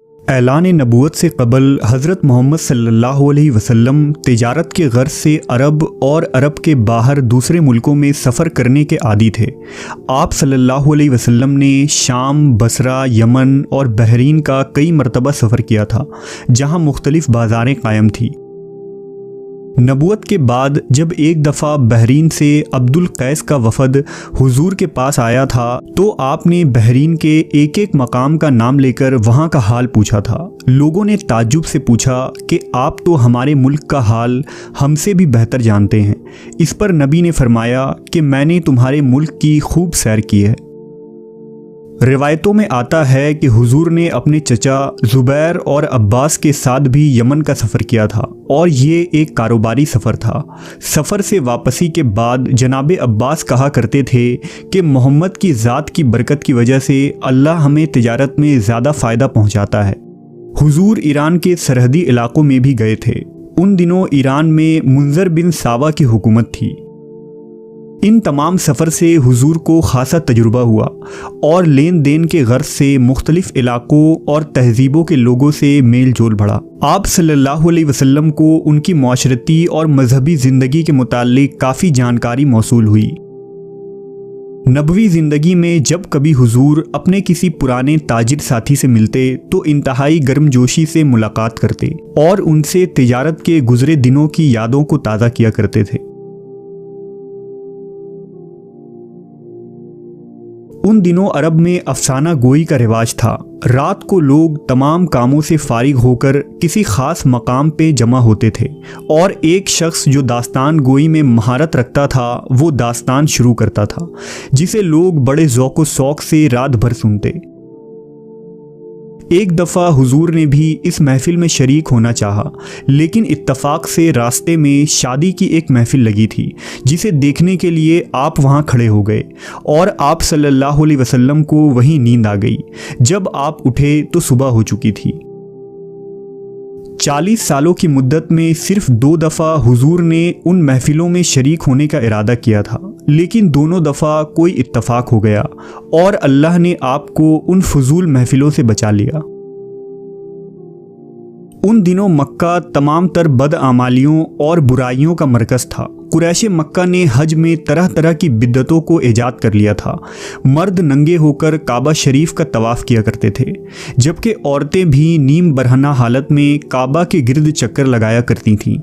اعلان نبوت سے قبل حضرت محمد صلی اللہ علیہ وسلم تجارت کے غرض سے عرب اور عرب کے باہر دوسرے ملکوں میں سفر کرنے کے عادی تھے۔ آپ صلی اللہ علیہ وسلم نے شام، بصرہ، یمن اور بحرین کا کئی مرتبہ سفر کیا تھا، جہاں مختلف بازاریں قائم تھیں۔ نبوت کے بعد جب ایک دفعہ بحرین سے عبد القیس کا وفد حضور کے پاس آیا تھا تو آپ نے بحرین کے ایک ایک مقام کا نام لے کر وہاں کا حال پوچھا تھا۔ لوگوں نے تعجب سے پوچھا کہ آپ تو ہمارے ملک کا حال ہم سے بھی بہتر جانتے ہیں۔ اس پر نبی نے فرمایا کہ میں نے تمہارے ملک کی خوب سیر کی ہے۔ روایتوں میں آتا ہے کہ حضور نے اپنے چچا زبیر اور عباس کے ساتھ بھی یمن کا سفر کیا تھا، اور یہ ایک کاروباری سفر تھا۔ سفر سے واپسی کے بعد جناب عباس کہا کرتے تھے کہ محمد کی ذات کی برکت کی وجہ سے اللہ ہمیں تجارت میں زیادہ فائدہ پہنچاتا ہے۔ حضور ایران کے سرحدی علاقوں میں بھی گئے تھے۔ ان دنوں ایران میں منذر بن ساوا کی حکومت تھی۔ ان تمام سفر سے حضور کو خاصا تجربہ ہوا اور لین دین کے غرض سے مختلف علاقوں اور تہذیبوں کے لوگوں سے میل جول بڑھا۔ آپ صلی اللہ علیہ وسلم کو ان کی معاشرتی اور مذہبی زندگی کے متعلق کافی جانکاری موصول ہوئی۔ نبوی زندگی میں جب کبھی حضور اپنے کسی پرانے تاجر ساتھی سے ملتے تو انتہائی گرم جوشی سے ملاقات کرتے اور ان سے تجارت کے گزرے دنوں کی یادوں کو تازہ کیا کرتے تھے۔ ان دنوں عرب میں افسانہ گوئی کا رواج تھا۔ رات کو لوگ تمام کاموں سے فارغ ہو کر کسی خاص مقام پہ جمع ہوتے تھے اور ایک شخص جو داستان گوئی میں مہارت رکھتا تھا وہ داستان شروع کرتا تھا، جسے لوگ بڑے ذوق و شوق سے رات بھر سنتے۔ ایک دفعہ حضور نے بھی اس محفل میں شریک ہونا چاہا، لیکن اتفاق سے راستے میں شادی کی ایک محفل لگی تھی جسے دیکھنے کے لیے آپ وہاں کھڑے ہو گئے، اور آپ صلی اللہ علیہ وسلم کو وہیں نیند آ گئی۔ جب آپ اٹھے تو صبح ہو چکی تھی۔ 40 سالوں کی مدت میں صرف 2 دفعہ حضور نے ان محفلوں میں شریک ہونے کا ارادہ کیا تھا، لیکن دونوں دفعہ کوئی اتفاق ہو گیا اور اللہ نے آپ کو ان فضول محفلوں سے بچا لیا۔ ان دنوں مکہ تمام تر بدعمالیوں اور برائیوں کا مرکز تھا۔ قریش مکہ نے حج میں طرح طرح کی بدعتوں کو ایجاد کر لیا تھا۔ مرد ننگے ہو کر کعبہ شریف کا طواف کیا کرتے تھے، جبکہ عورتیں بھی نیم برہنہ حالت میں کعبہ کے گرد چکر لگایا کرتی تھیں۔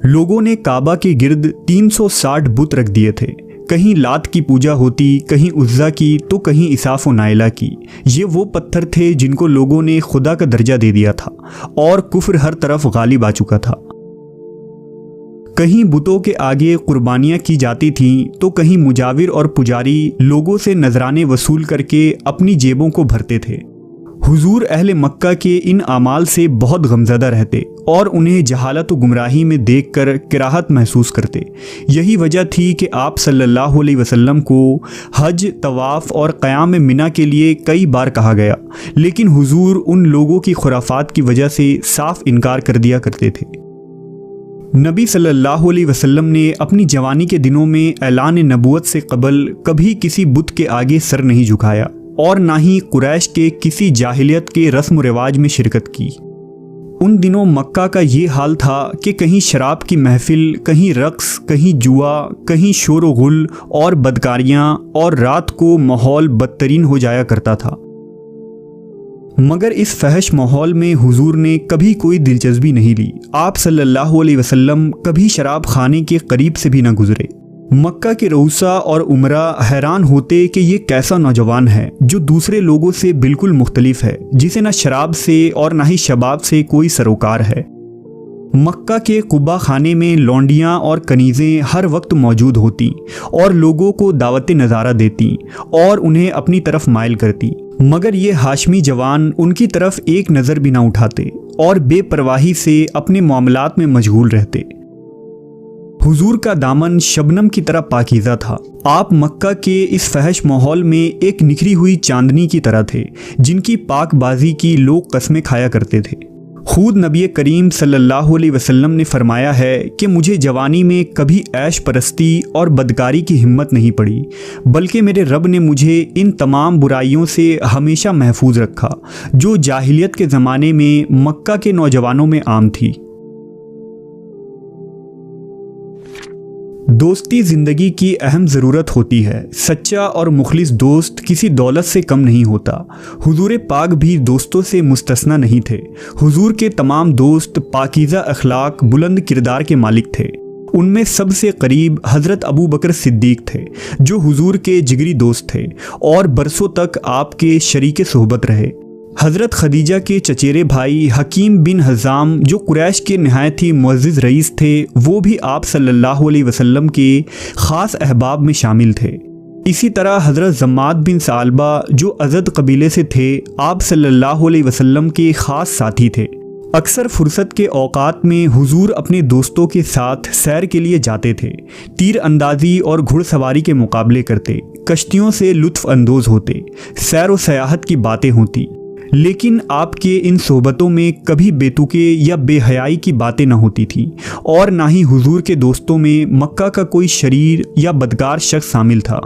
لوگوں نے کعبہ کے گرد 360 بت رکھ دیے تھے۔ کہیں لات کی پوجا ہوتی، کہیں عزا کی تو کہیں اساف و نائلہ کی۔ یہ وہ پتھر تھے جن کو لوگوں نے خدا کا درجہ دے دیا تھا اور کفر ہر طرف غالب آ چکا تھا۔ کہیں بتوں کے آگے قربانیاں کی جاتی تھیں تو کہیں مجاور اور پجاری لوگوں سے نذرانے وصول کر کے اپنی جیبوں کو بھرتے تھے۔ حضور اہل مکہ کے ان اعمال سے بہت غمزدہ رہتے اور انہیں جہالت و گمراہی میں دیکھ کر کراہت محسوس کرتے۔ یہی وجہ تھی کہ آپ صلی اللہ علیہ وسلم کو حج، طواف اور قیام منی کے لیے کئی بار کہا گیا، لیکن حضور ان لوگوں کی خرافات کی وجہ سے صاف انکار کر دیا کرتے تھے۔ نبی صلی اللہ علیہ وسلم نے اپنی جوانی کے دنوں میں اعلان نبوت سے قبل کبھی کسی بت کے آگے سر نہیں جھکایا اور نہ ہی قریش کے کسی جاہلیت کے رسم و رواج میں شرکت کی۔ ان دنوں مکہ کا یہ حال تھا کہ کہیں شراب کی محفل، کہیں رقص، کہیں جوا، کہیں شور و غل اور بدکاریاں، اور رات کو ماحول بدترین ہو جایا کرتا تھا۔ مگر اس فحش ماحول میں حضور نے کبھی کوئی دلچسپی نہیں لی۔ آپ صلی اللہ علیہ وسلم کبھی شراب خانے کے قریب سے بھی نہ گزرے۔ مکہ کے رؤسا اور عمرا حیران ہوتے کہ یہ کیسا نوجوان ہے جو دوسرے لوگوں سے بالکل مختلف ہے، جسے نہ شراب سے اور نہ ہی شباب سے کوئی سروکار ہے۔ مکہ کے قبا خانے میں لونڈیاں اور کنیزیں ہر وقت موجود ہوتی اور لوگوں کو دعوت نظارہ دیتی اور انہیں اپنی طرف مائل کرتی، مگر یہ ہاشمی جوان ان کی طرف ایک نظر بھی نہ اٹھاتے اور بے پرواہی سے اپنے معاملات میں مشغول رہتے۔ حضور کا دامن شبنم کی طرح پاکیزہ تھا۔ آپ مکہ کے اس فحش ماحول میں ایک نکھری ہوئی چاندنی کی طرح تھے، جن کی پاک بازی کی لوگ قسمیں کھایا کرتے تھے۔ خود نبی کریم صلی اللہ علیہ وسلم نے فرمایا ہے کہ مجھے جوانی میں کبھی عیش پرستی اور بدکاری کی ہمت نہیں پڑی، بلکہ میرے رب نے مجھے ان تمام برائیوں سے ہمیشہ محفوظ رکھا جو جاہلیت کے زمانے میں مکہ کے نوجوانوں میں عام تھی۔ دوستی زندگی کی اہم ضرورت ہوتی ہے۔ سچا اور مخلص دوست کسی دولت سے کم نہیں ہوتا۔ حضور پاک بھی دوستوں سے مستثنی نہیں تھے۔ حضور کے تمام دوست پاکیزہ اخلاق، بلند کردار کے مالک تھے۔ ان میں سب سے قریب حضرت ابو بکر صدیق تھے جو حضور کے جگری دوست تھے اور برسوں تک آپ کے شریک صحبت رہے۔ حضرت خدیجہ کے چچیرے بھائی حکیم بن حزام جو قریش کے نہایت ہی معزز رئیس تھے، وہ بھی آپ صلی اللہ علیہ وسلم کے خاص احباب میں شامل تھے۔ اسی طرح حضرت زماد بن ثعلبہ جو ازد قبیلے سے تھے، آپ صلی اللہ علیہ وسلم کے خاص ساتھی تھے۔ اکثر فرصت کے اوقات میں حضور اپنے دوستوں کے ساتھ سیر کے لیے جاتے تھے، تیر اندازی اور گھڑ سواری کے مقابلے کرتے، کشتیوں سے لطف اندوز ہوتے، سیر و سیاحت کی باتیں ہوتی، لیکن آپ کے ان صحبتوں میں کبھی بے تکے یا بے حیائی کی باتیں نہ ہوتی تھیں، اور نہ ہی حضور کے دوستوں میں مکہ کا کوئی شریر یا بدکار شخص شامل تھا۔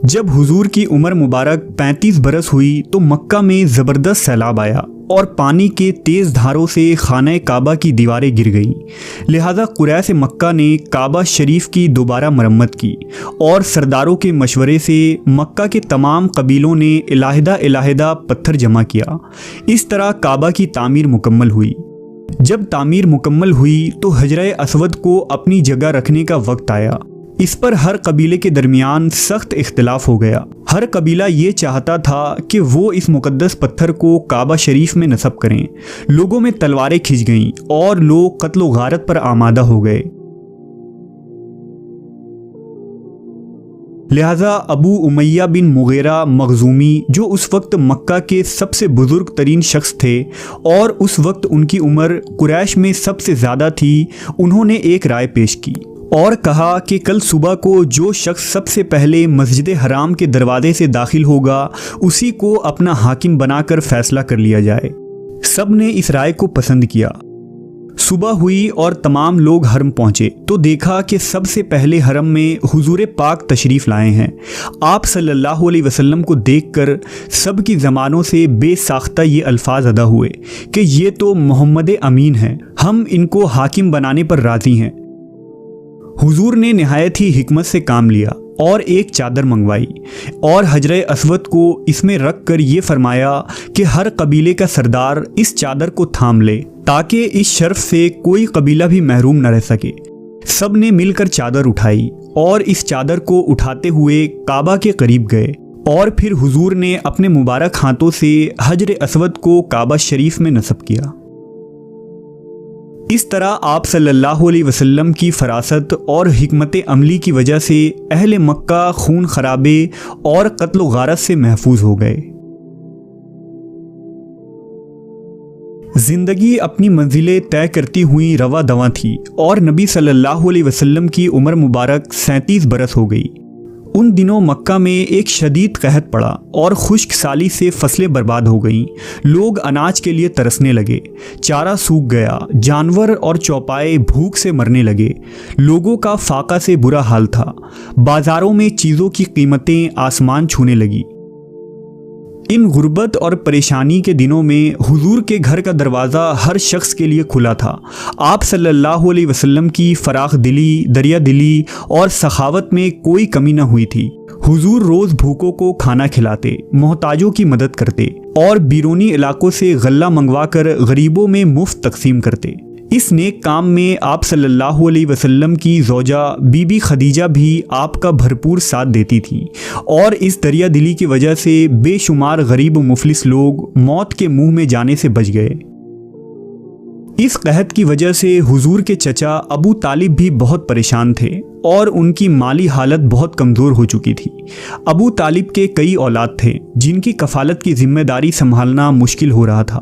جب حضور کی عمر مبارک 35 برس ہوئی تو مکہ میں زبردست سیلاب آیا اور پانی کے تیز دھاروں سے خانہ کعبہ کی دیواریں گر گئیں، لہذا قریش مکہ نے کعبہ شریف کی دوبارہ مرمت کی اور سرداروں کے مشورے سے مکہ کے تمام قبیلوں نے علیحدہ پتھر جمع کیا۔ اس طرح کعبہ کی تعمیر مکمل ہوئی۔ جب تعمیر مکمل ہوئی تو حجرہ اسود کو اپنی جگہ رکھنے کا وقت آیا۔ اس پر ہر قبیلے کے درمیان سخت اختلاف ہو گیا۔ ہر قبیلہ یہ چاہتا تھا کہ وہ اس مقدس پتھر کو کعبہ شریف میں نصب کریں۔ لوگوں میں تلواریں کھنچ گئیں اور لوگ قتل و غارت پر آمادہ ہو گئے۔ لہذا ابو امیہ بن مغیرہ مخزومی جو اس وقت مکہ کے سب سے بزرگ ترین شخص تھے اور اس وقت ان کی عمر قریش میں سب سے زیادہ تھی، انہوں نے ایک رائے پیش کی اور کہا کہ کل صبح کو جو شخص سب سے پہلے مسجد حرام کے دروازے سے داخل ہوگا اسی کو اپنا حاکم بنا کر فیصلہ کر لیا جائے۔ سب نے اس رائے کو پسند کیا۔ صبح ہوئی اور تمام لوگ حرم پہنچے تو دیکھا کہ سب سے پہلے حرم میں حضور پاک تشریف لائے ہیں۔ آپ صلی اللہ علیہ وسلم کو دیکھ کر سب کی زبانوں سے بے ساختہ یہ الفاظ ادا ہوئے کہ یہ تو محمد امین ہیں، ہم ان کو حاکم بنانے پر راضی ہیں۔ حضور نے نہایت ہی حکمت سے کام لیا اور ایک چادر منگوائی اور حجرہ اسود کو اس میں رکھ کر یہ فرمایا کہ ہر قبیلے کا سردار اس چادر کو تھام لے تاکہ اس شرف سے کوئی قبیلہ بھی محروم نہ رہ سکے۔ سب نے مل کر چادر اٹھائی اور اس چادر کو اٹھاتے ہوئے کعبہ کے قریب گئے اور پھر حضور نے اپنے مبارک ہاتھوں سے حجر اسود کو کعبہ شریف میں نصب کیا۔ اس طرح آپ صلی اللہ علیہ وسلم کی فراست اور حکمت عملی کی وجہ سے اہل مکہ خون خرابے اور قتل و غارت سے محفوظ ہو گئے۔ زندگی اپنی منزلیں طے کرتی ہوئی رواں دواں تھی اور نبی صلی اللہ علیہ وسلم کی عمر مبارک 37 برس ہو گئی۔ ان دنوں مکہ میں ایک شدید قحط پڑا اور خشک سالی سے فصلیں برباد ہو گئیں۔ لوگ اناج کے لیے ترسنے لگے، چارہ سوکھ گیا، جانور اور چوپائے بھوک سے مرنے لگے۔ لوگوں کا فاقہ سے برا حال تھا۔ بازاروں میں چیزوں کی قیمتیں آسمان چھونے لگی۔ ان غربت اور پریشانی کے دنوں میں حضور کے گھر کا دروازہ ہر شخص کے لیے کھلا تھا۔ آپ صلی اللہ علیہ وسلم کی فراخ دلی، دریا دلی اور سخاوت میں کوئی کمی نہ ہوئی تھی۔ حضور روز بھوکوں کو کھانا کھلاتے، محتاجوں کی مدد کرتے اور بیرونی علاقوں سے غلہ منگوا کر غریبوں میں مفت تقسیم کرتے۔ اس نیک کام میں آپ صلی اللہ علیہ وسلم کی زوجہ بی بی خدیجہ بھی آپ کا بھرپور ساتھ دیتی تھیں اور اس دریا دلی کی وجہ سے بے شمار غریب و مفلس لوگ موت کے منہ میں جانے سے بچ گئے۔ اس قحط کی وجہ سے حضور کے چچا ابو طالب بھی بہت پریشان تھے اور ان کی مالی حالت بہت کمزور ہو چکی تھی۔ ابو طالب کے کئی اولاد تھے جن کی کفالت کی ذمہ داری سنبھالنا مشکل ہو رہا تھا۔